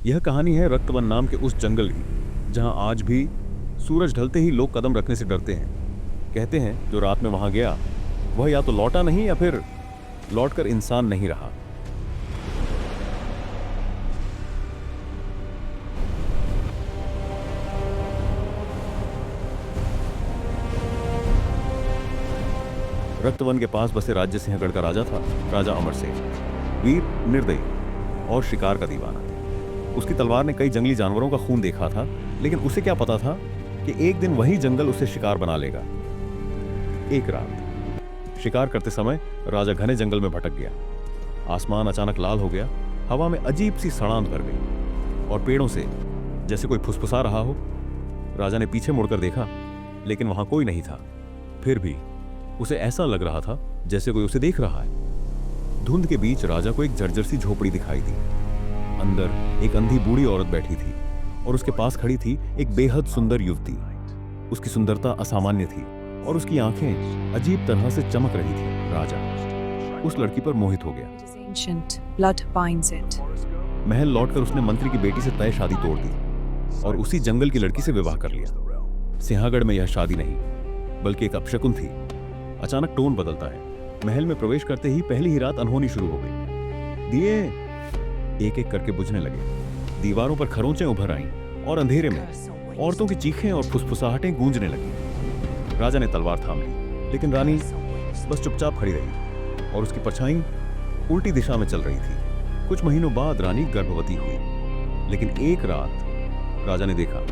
यह कहानी है रक्तवन नाम के उस जंगल की, जहां आज भी सूरज ढलते ही लोग कदम रखने से डरते हैं। कहते हैं जो रात में वहां गया वह या तो लौटा नहीं या फिर लौटकर इंसान नहीं रहा। रक्तवन के पास बसे राज्य सिंहगढ़ का राजा था राजा अमरसेन। वीर, निर्दयी और शिकार का दीवाना। उसकी तलवार ने कई जंगली जानवरों का खून देखा था, लेकिन उसे क्या पता था कि एक दिन वही जंगल उसे शिकार बना लेगा। एक रात शिकार करते समय राजा घने जंगल में भटक गया। आसमान अचानक लाल हो गया, हवा में अजीब सी सड़ांध भर गई और पेड़ों से जैसे कोई फुसफुसा रहा हो। राजा ने पीछे मुड़कर देखा, लेकिन वहां कोई नहीं था। फिर भी उसे ऐसा लग रहा था जैसे कोई उसे देख रहा है। धुंध के बीच राजा को एक जर्जर सी झोपड़ी दिखाई दी। अंदर एक अंधी बूढ़ी औरत बैठी थी और उसके पास खड़ी थी एक बेहद सुंदर युवती। उसकी सुंदरता असामान्य थी और उसकी आंखें अजीब तरह से चमक रही थी। राजा उस लड़की पर मोहित हो गया। महल लौटकर उसने मंत्री की बेटी से तय शादी तोड़ दी और उसी जंगल की लड़की से विवाह कर लिया। सिंहगढ़ में यह शादी नहीं बल्कि एक अपशकुन थी। अचानक टोन बदलता है। महल में प्रवेश करते ही पहली ही रात अनहोनी शुरू हो गई। दिए एक एक करके बुझने लगे। दीवारों पर खरोंचें उभर आईं और अंधेरे में औरतों की चीखें और फुसफुसाहटें गूंजने लगी। राजा ने तलवार थाम ली, लेकिन रानी बस चुपचाप खड़ी रही और उसकी परछाई उल्टी दिशा में चल रही थी। कुछ महीनों बाद रानी गर्भवती हुई, लेकिन एक रात राजा ने देखा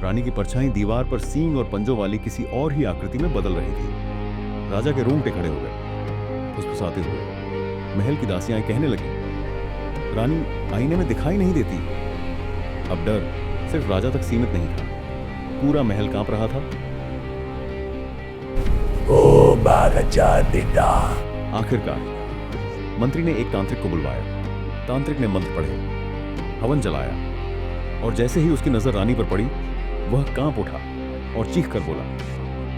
रानी की परछाई दीवार पर सींग और पंजों वाली किसी और ही आकृति में बदल रही थी। राजा के रोंगटे खड़े हो गए। फुसफुसाते हुए महल की दासियां कहने लगी, रानी आईने में दिखाई नहीं देती। अब डर सिर्फ राजा तक सीमित नहीं था, पूरा महल कांप रहा था। ओ बेटा। आखिरकार मंत्री ने एक तांत्रिक को बुलवाया। तांत्रिक ने मंत्र पढ़े, हवन जलाया और जैसे ही उसकी नजर रानी पर पड़ी वह कांप उठा और चीख कर बोला,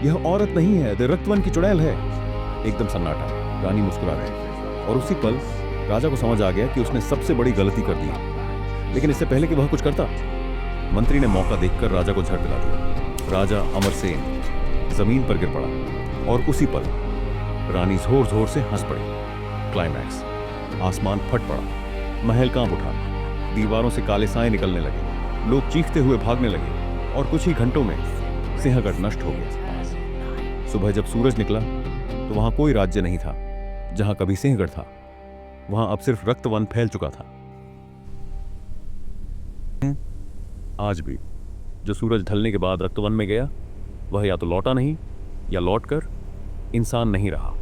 यह औरत नहीं है, रक्तवन की चुड़ैल है। एकदम सन्नाटा। रानी मुस्कुरा गई और उसी पल राजा को समझ आ गया कि उसने सबसे बड़ी गलती कर दी। लेकिन इससे पहले कि वह कुछ करता, मंत्री ने मौका देखकर राजा को झट दिला दिया। राजा अमरसेन जमीन पर गिर पड़ा और उसी पल रानी जोर जोर से हंस पड़ी। क्लाइमैक्स, आसमान फट पड़ा, महल कांप उठा, दीवारों से काले साए निकलने लगे, लोग चीखते हुए भागने लगे और कुछ ही घंटों में सिंहगढ़ नष्ट हो गया। सुबह जब सूरज निकला तो वहां कोई राज्य नहीं था। जहां कभी सिंहगढ़ था वहां अब सिर्फ रक्तवन फैल चुका था। आज भी जो सूरज ढलने के बाद रक्तवन में गया वह या तो लौटा नहीं या लौटकर इंसान नहीं रहा।